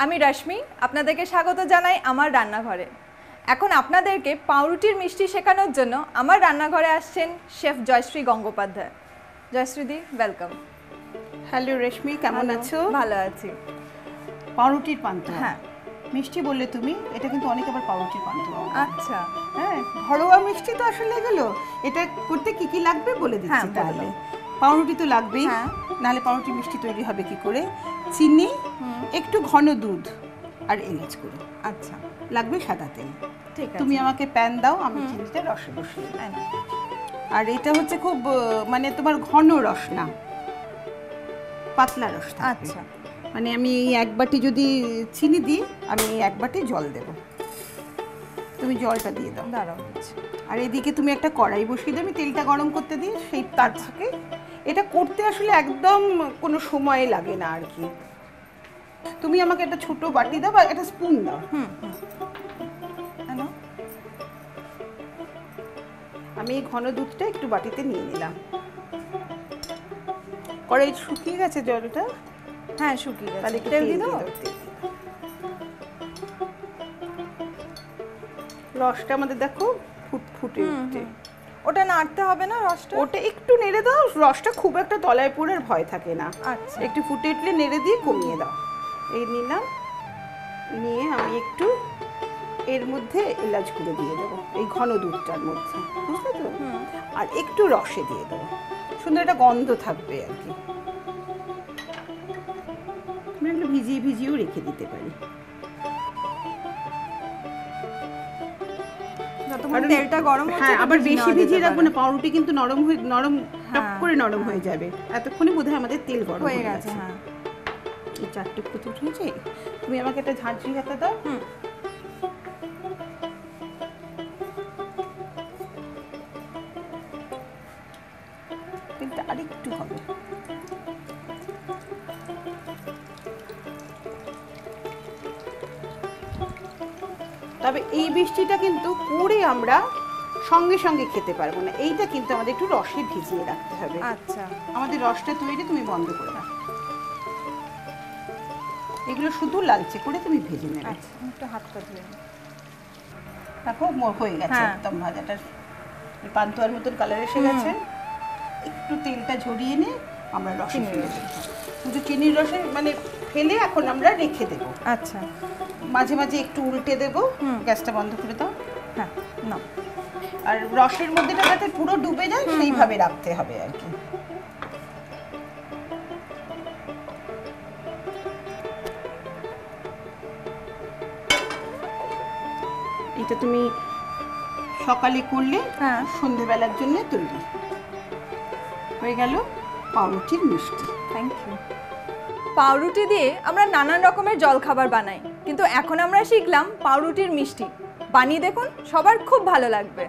আমি রশ্মি, আপনাদেরকে স্বাগত জানাই আমার রান্নাঘরে। এখন আপনাদেরকে পাউরুটির মিষ্টি শেখানোর জন্য আমার রান্নাঘরে আসছেন শেফ জয়শ্রী গঙ্গোপাধ্যায়। জয়শ্রীদি, ওয়েলকাম। হ্যালো রেশমি, কেমন আছো? ভালো আছি। পাউরুটির পান্তুয়া, হ্যাঁ। মিষ্টি বললে তুমি, এটা কিন্তু অনেকে আবার পাউরুটির পান্তুয়া। আচ্ছা, হ্যাঁ, ঘরোয়া মিষ্টি তো আসলে এগুলো। এটা করতে কি কি লাগবে বলে দিচ্ছি তাহলে। পাউরুটি তো লাগবেই, নাহলে পাউরুটি মিষ্টি তৈরি হবে কি করে? চিনি, একটু ঘন দুধ আর এলাচ গুঁড়ো। আচ্ছা, লাগবে সাদা তেল। ঠিক আছে। তুমি আমাকে প্যান দাও, আমি চিনিটা রসে বসিয়ে দিই। আর এটা হচ্ছে খুব মানে তোমার ঘন রস না, পাতলা রস থাকবে। আচ্ছা, মানে আমি এক বাটি যদি চিনি দিই, আমি এক বাটি জল দেব। তুমি জলটা দিয়ে দাও। দাঁড়াও। আর এদিকে তুমি একটা কড়াই বসিয়ে দাও, আমি তেলটা গরম করতে দিই। সেই তার থেকে এটা করতে আসলে একদম কোনো সময় লাগে না আর কি। তুমি আমাকে একটা ছোট বাটি দাও বা একটা স্পুন দাও। আমি এই ঘন দুধটা একটু বাটিতে নিয়ে নিলাম। কড়াই শুকিয়ে গেছে জলটা? হ্যাঁ, শুকিয়ে গেছে। তাহলে তেল দিয়ে দাও। রসটা আমাদের দেখো ফুটে উঠছে। ওটা নাড়তে হবে না রসটা? ওটা একটু নেড়ে দাও, রসটা খুব একটা তলায় পড়ার ভয় থাকে না। আচ্ছা, একটু ফুটে উঠলে নেড়ে দিয়ে কমিয়ে দাও। এই নিলাম, নিয়ে আমি একটু এর মধ্যে এলাচ গুঁড়ো দিয়ে দেবো, এই ঘন দুধটার মধ্যে, বুঝলে তো? আর একটু রসে দিয়ে দেবো, সুন্দর একটা গন্ধ থাকবে আর কি। আমি এগুলো ভিজিয়েও রেখে দিতে পারি। তেলটা গরম হচ্ছে। হ্যাঁ, আবার বেশি ভিজিয়ে রাখবো না, পাউরুটি কিন্তু নরম টপ করে নরম হয়ে যাবে। এতক্ষণে বোধহয় আমাদের তেল গরম হয়ে গেছে। হ্যাঁ, এই চারটে কুচি উঠেছে। তুমি আমাকে একটা ঝাঁঝরি হাতা দাও। তেলটা আরেকটু হবে। তবে এই মিষ্টিটা কিন্তু করে আমরা সঙ্গে সঙ্গে খেতে পারবো না, এইটা কিন্তু আমাদের একটু রসে ভিজিয়ে রাখতে হবে। আচ্ছা, আমাদের রসটা তৈরি, তুমি বন্ধ করে দাও। এগুলো শুধু লালচে করে তুমি ভেজে নেবে। আচ্ছা, একটু হাতটা ধুয়ে নিই। দেখো হয়ে গেছে একদম ভাজাটা, পান্তুয়ার মতন কালার এসে গেছে। একটু তেলটা ঝরিয়ে নিয়ে আমরা রসে ফেলে দেবো। শুধু চিনির রসে মানে ফেলে এখন আমরা রেখে দেবো। আচ্ছা, মাঝে মাঝে একটু উল্টে দেবো। গ্যাসটা বন্ধ করে দাও। হ্যাঁ, না। আর রসের মধ্যেটা যাতে পুরো ডুবে যায় সেইভাবে রাখতে হবে আর কি। এটা তুমি সকালে করলে সন্ধ্যেবেলার জন্য তৈরি হয়ে গেল পাউরুটির মিষ্টি। Thank you. পাউরুটি দিয়ে আমরা নানান রকমের জলখাবার বানাই, কিন্তু এখন আমরা শিখলাম পাউরুটির মিষ্টি। বানিয়ে দেখুন, সবার খুব ভালো লাগবে।